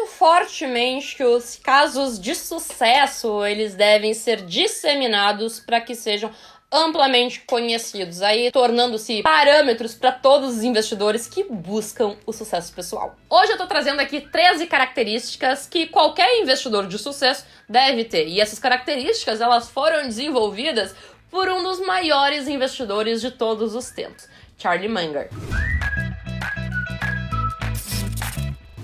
fortemente que os casos de sucesso, eles devem ser disseminados para que sejam amplamente conhecidos, aí tornando-se parâmetros para todos os investidores que buscam o sucesso pessoal. Hoje eu tô trazendo aqui 13 características que qualquer investidor de sucesso deve ter, e essas características elas foram desenvolvidas por um dos maiores investidores de todos os tempos, Charlie Munger.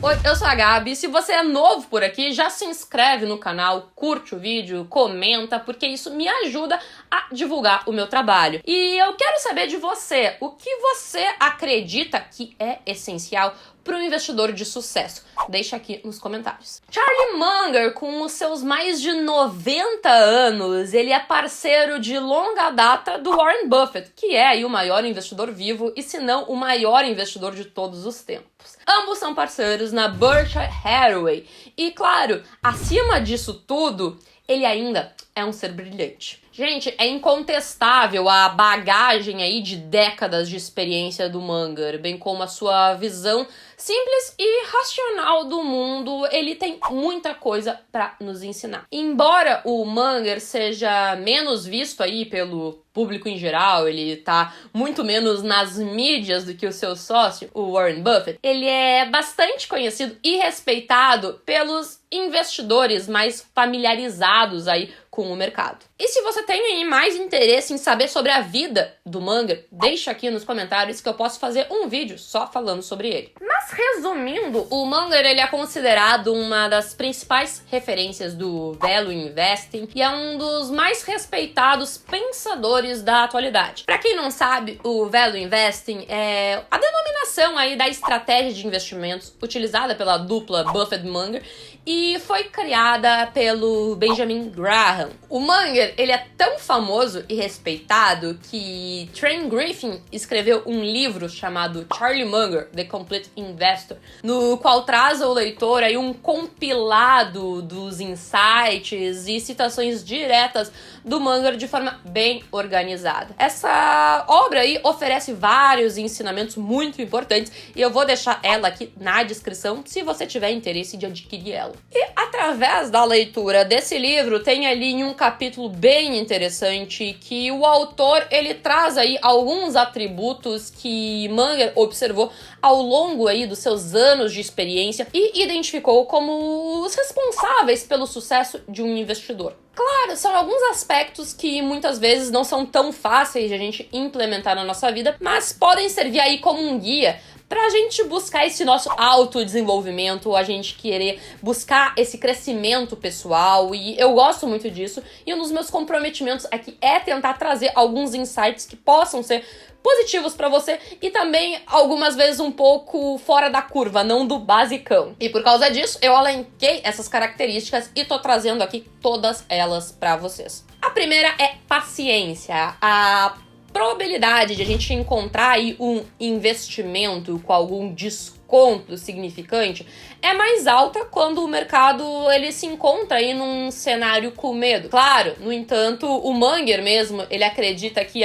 Oi, eu sou a Gabi. Se você é novo por aqui, já se inscreve no canal, curte o vídeo, comenta, porque isso me ajuda a divulgar o meu trabalho. E eu quero saber de você, o que você acredita que é essencial para um investidor de sucesso? Deixa aqui nos comentários. Charlie Munger, com os seus mais de 90 anos, ele é parceiro de longa data do Warren Buffett, que é aí o maior investidor vivo e, se não, o maior investidor de todos os tempos. Ambos são parceiros na Berkshire Hathaway e, claro, acima disso tudo, ele ainda é um ser brilhante. Gente, é incontestável a bagagem aí de décadas de experiência do Munger, bem como a sua visão simples e racional do mundo. Ele tem muita coisa para nos ensinar. Embora o Munger seja menos visto aí pelo público em geral, ele tá muito menos nas mídias do que o seu sócio, o Warren Buffett, ele é bastante conhecido e respeitado pelos investidores mais familiarizados aí com o mercado. E se você tem aí mais interesse em saber sobre a vida do Munger, deixa aqui nos comentários que eu posso fazer um vídeo só falando sobre ele. Mas resumindo, o Munger ele é considerado uma das principais referências do Value Investing e é um dos mais respeitados pensadores da atualidade. Para quem não sabe, o Value Investing é a denominação aí da estratégia de investimentos utilizada pela dupla Buffett-Munger e foi criada pelo Benjamin Graham. O Munger, ele é tão famoso e respeitado que Trent Griffin escreveu um livro chamado Charlie Munger, The Complete Investor, no qual traz ao leitor aí um compilado dos insights e citações diretas do Munger de forma bem organizada. Essa obra aí oferece vários ensinamentos muito importantes e eu vou deixar ela aqui na descrição se você tiver interesse de adquirir ela. E através da leitura desse livro tem ali um capítulo bem interessante que o autor ele traz aí alguns atributos que Munger observou ao longo aí dos seus anos de experiência e identificou como os responsáveis pelo sucesso de um investidor. Claro, são alguns aspectos que muitas vezes não são tão fáceis de a gente implementar na nossa vida, mas podem servir aí como um guia pra gente buscar esse nosso autodesenvolvimento, a gente querer buscar esse crescimento pessoal, e eu gosto muito disso, e um dos meus comprometimentos aqui é tentar trazer alguns insights que possam ser positivos pra você e também algumas vezes um pouco fora da curva, não do basicão. E por causa disso, eu elenquei essas características e tô trazendo aqui todas elas pra vocês. A primeira é paciência. A probabilidade de a gente encontrar aí um investimento com algum desconto significante é mais alta quando o mercado ele se encontra aí num cenário com medo. Claro, no entanto, o Munger mesmo, ele acredita que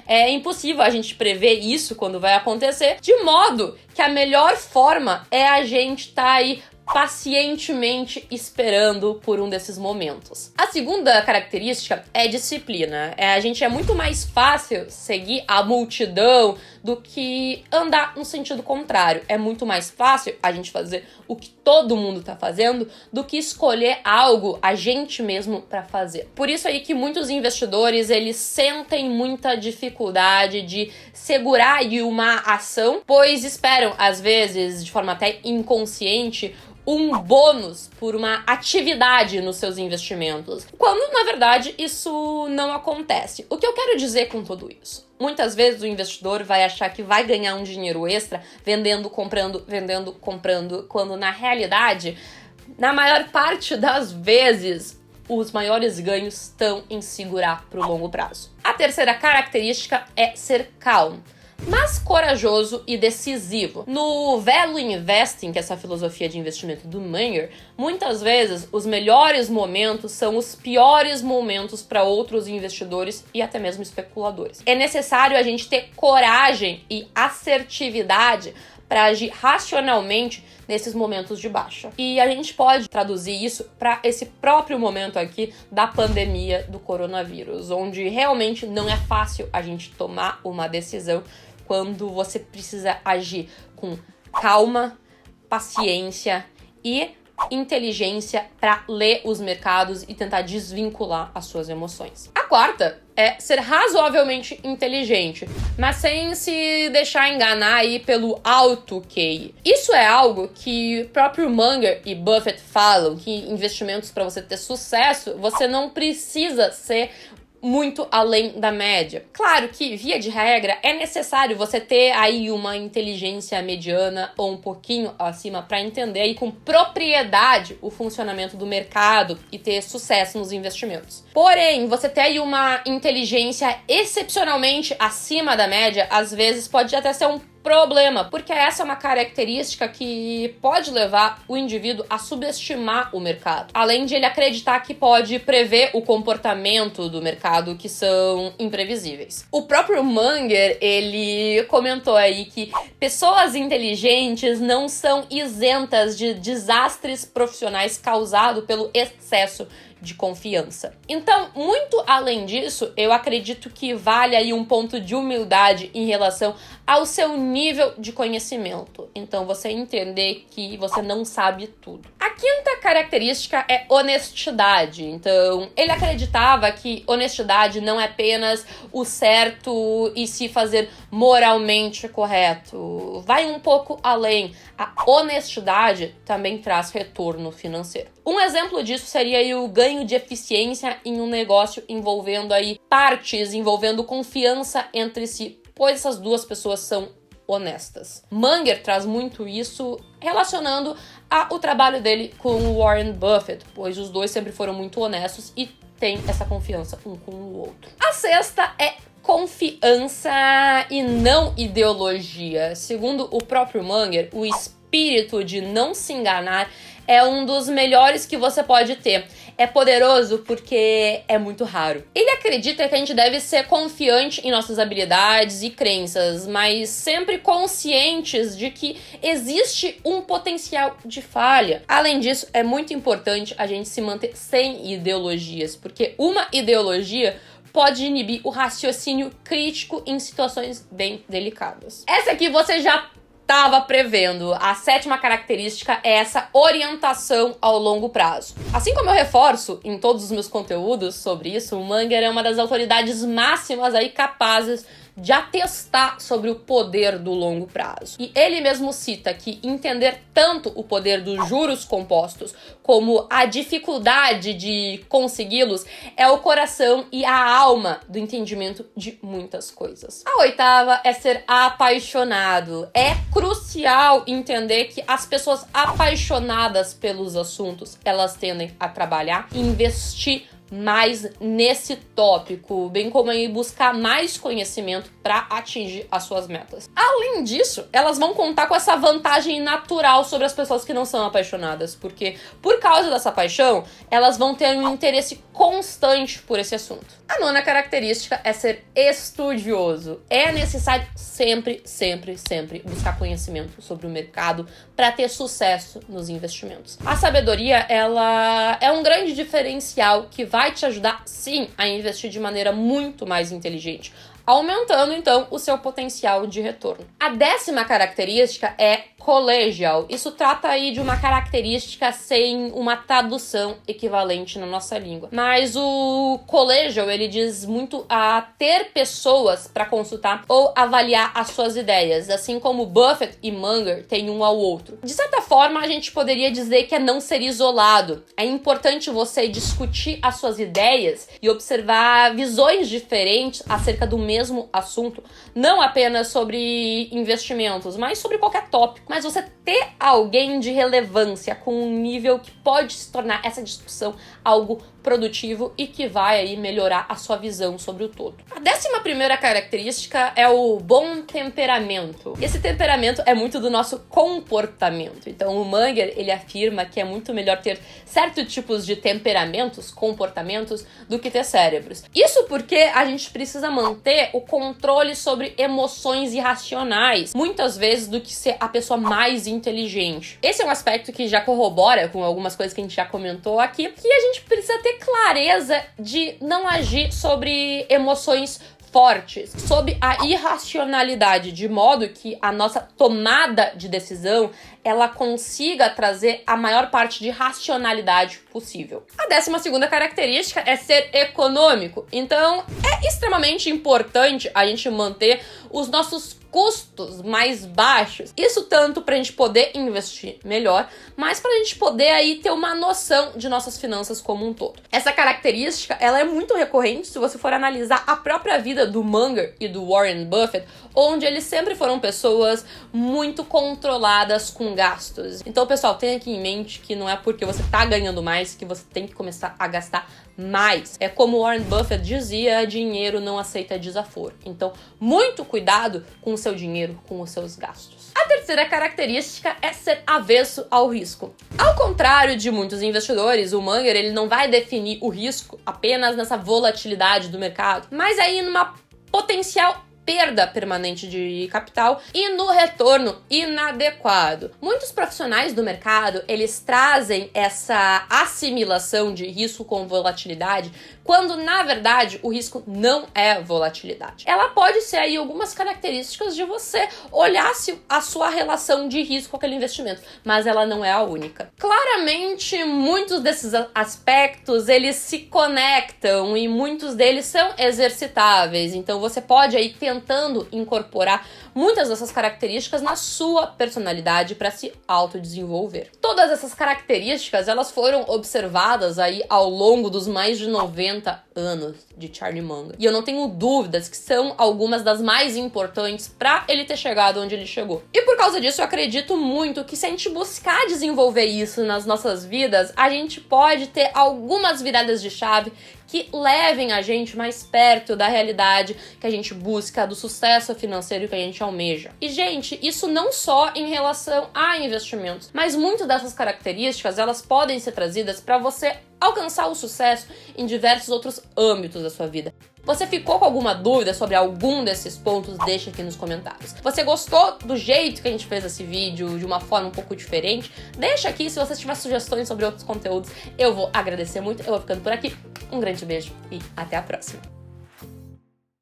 é impossível a gente prever isso quando vai acontecer, de modo que a melhor forma é a gente tá aí pacientemente esperando por um desses momentos. A segunda característica é disciplina. A gente é muito mais fácil seguir a multidão do que andar no sentido contrário. É muito mais fácil a gente fazer o que todo mundo tá fazendo do que escolher algo a gente mesmo para fazer. Por isso aí que muitos investidores, eles sentem muita dificuldade de segurar aí uma ação, pois esperam, às vezes, de forma até inconsciente, um bônus por uma atividade nos seus investimentos, quando, na verdade, isso não acontece. O que eu quero dizer com tudo isso? Muitas vezes o investidor vai achar que vai ganhar um dinheiro extra vendendo, comprando, quando, na realidade, na maior parte das vezes, os maiores ganhos estão em segurar para o longo prazo. A terceira característica é ser calmo, mas corajoso e decisivo. No Value Investing, que é essa filosofia de investimento do Munger, muitas vezes os melhores momentos são os piores momentos para outros investidores e até mesmo especuladores. É necessário a gente ter coragem e assertividade para agir racionalmente nesses momentos de baixa. E a gente pode traduzir isso para esse próprio momento aqui da pandemia do coronavírus, onde realmente não é fácil a gente tomar uma decisão quando você precisa agir com calma, paciência e inteligência para ler os mercados e tentar desvincular as suas emoções. A quarta é ser razoavelmente inteligente, mas sem se deixar enganar aí pelo alto QI. Isso é algo que o próprio Munger e Buffett falam, que investimentos para você ter sucesso, você não precisa ser muito além da média. Claro que, via de regra, é necessário você ter aí uma inteligência mediana ou um pouquinho acima para entender aí com propriedade o funcionamento do mercado e ter sucesso nos investimentos. Porém, você ter aí uma inteligência excepcionalmente acima da média, às vezes pode até ser um problema, porque essa é uma característica que pode levar o indivíduo a subestimar o mercado, além de ele acreditar que pode prever o comportamento do mercado, que são imprevisíveis. O próprio Munger, ele comentou aí que pessoas inteligentes não são isentas de desastres profissionais causados pelo excesso de confiança. Então, muito além disso, eu acredito que vale aí um ponto de humildade em relação ao seu nível de conhecimento. Então, você entender que você não sabe tudo. A quinta característica é honestidade. Então, ele acreditava que honestidade não é apenas o certo e se fazer moralmente correto. Vai um pouco além. A honestidade também traz retorno financeiro. Um exemplo disso seria aí o ganho de eficiência em um negócio envolvendo aí partes, envolvendo confiança entre si, pois essas duas pessoas são honestas. Munger traz muito isso relacionando o trabalho dele com Warren Buffett, pois os dois sempre foram muito honestos e têm essa confiança um com o outro. A sexta é confiança e não ideologia. Segundo o próprio Munger, o espírito de não se enganar é um dos melhores que você pode ter. É poderoso porque é muito raro. Ele acredita que a gente deve ser confiante em nossas habilidades e crenças, mas sempre conscientes de que existe um potencial de falha. Além disso, é muito importante a gente se manter sem ideologias, porque uma ideologia pode inibir o raciocínio crítico em situações bem delicadas. Essa aqui você já estava prevendo. A sétima característica é essa orientação ao longo prazo. Assim como eu reforço em todos os meus conteúdos sobre isso, o Munger é uma das autoridades máximas aí capazes de atestar sobre o poder do longo prazo. E ele mesmo cita que entender tanto o poder dos juros compostos como a dificuldade de consegui-los é o coração e a alma do entendimento de muitas coisas. A oitava é ser apaixonado. É crucial entender que as pessoas apaixonadas pelos assuntos, elas tendem a trabalhar e investir mais nesse tópico, bem como aí buscar mais conhecimento para atingir as suas metas. Além disso, elas vão contar com essa vantagem natural sobre as pessoas que não são apaixonadas, porque por causa dessa paixão, elas vão ter um interesse constante por esse assunto. A nona característica é ser estudioso. É necessário sempre buscar conhecimento sobre o mercado para ter sucesso nos investimentos. A sabedoria, ela é um grande diferencial que vai te ajudar, sim, a investir de maneira muito mais inteligente, aumentando, então, o seu potencial de retorno. A décima característica é collegial. Isso trata aí de uma característica sem uma tradução equivalente na nossa língua. Mas o collegial, ele diz muito a ter pessoas para consultar ou avaliar as suas ideias, assim como Buffett e Munger têm um ao outro. De certa forma, a gente poderia dizer que é não ser isolado. É importante você discutir as suas ideias e observar visões diferentes acerca do mesmo assunto, não apenas sobre investimentos, mas sobre qualquer tópico. Mas você ter alguém de relevância com um nível que pode se tornar essa discussão algo produtivo e que vai aí melhorar a sua visão sobre o todo. A 11ª característica é o bom temperamento. Esse temperamento é muito do nosso comportamento. Então o Munger, ele afirma que é muito melhor ter certos tipos de temperamentos, comportamentos, do que ter cérebros. Isso porque a gente precisa manter o controle sobre emoções irracionais, muitas vezes do que ser a pessoa mais inteligente. Esse é um aspecto que já corrobora com algumas coisas que a gente já comentou aqui, que a gente precisa ter clareza de não agir sobre emoções fortes, sob a irracionalidade, de modo que a nossa tomada de decisão ela consiga trazer a maior parte de racionalidade possível. A 12ª característica é ser econômico. Então, é extremamente importante a gente manter os nossos custos mais baixos. Isso tanto para a gente poder investir melhor, mas para a gente poder aí ter uma noção de nossas finanças como um todo. Essa característica, ela é muito recorrente se você for analisar a própria vida do Munger e do Warren Buffett, onde eles sempre foram pessoas muito controladas com gastos. Então, pessoal, tenha aqui em mente que não é porque você tá ganhando mais que você tem que começar a gastar mais. É como Warren Buffett dizia, dinheiro não aceita desaforo. Então, muito cuidado com o seu dinheiro, com os seus gastos. A 3ª característica é ser avesso ao risco. Ao contrário de muitos investidores, o Munger ele não vai definir o risco apenas nessa volatilidade do mercado, mas aí numa potencial perda permanente de capital e no retorno inadequado. Muitos profissionais do mercado, eles trazem essa assimilação de risco com volatilidade, quando na verdade o risco não é volatilidade. Ela pode ser aí algumas características de você olhar a sua relação de risco com aquele investimento, mas ela não é a única. Claramente, muitos desses aspectos, eles se conectam e muitos deles são exercitáveis, então você pode aí tentando incorporar muitas dessas características na sua personalidade para se autodesenvolver. Todas essas características, elas foram observadas aí ao longo dos mais de 90 anos de Charlie Munger. E eu não tenho dúvidas que são algumas das mais importantes para ele ter chegado onde ele chegou. E por causa disso, eu acredito muito que se a gente buscar desenvolver isso nas nossas vidas, a gente pode ter algumas viradas de chave que levem a gente mais perto da realidade que a gente busca, do sucesso financeiro que a gente almeja. E, gente, isso não só em relação a investimentos, mas muitas dessas características, elas podem ser trazidas para você alcançar o sucesso em diversos outros âmbitos da sua vida. Você ficou com alguma dúvida sobre algum desses pontos? Deixa aqui nos comentários. Você gostou do jeito que a gente fez esse vídeo, de uma forma um pouco diferente? Deixa aqui, se você tiver sugestões sobre outros conteúdos, eu vou agradecer muito. Eu vou ficando por aqui. Um grande beijo e até a próxima.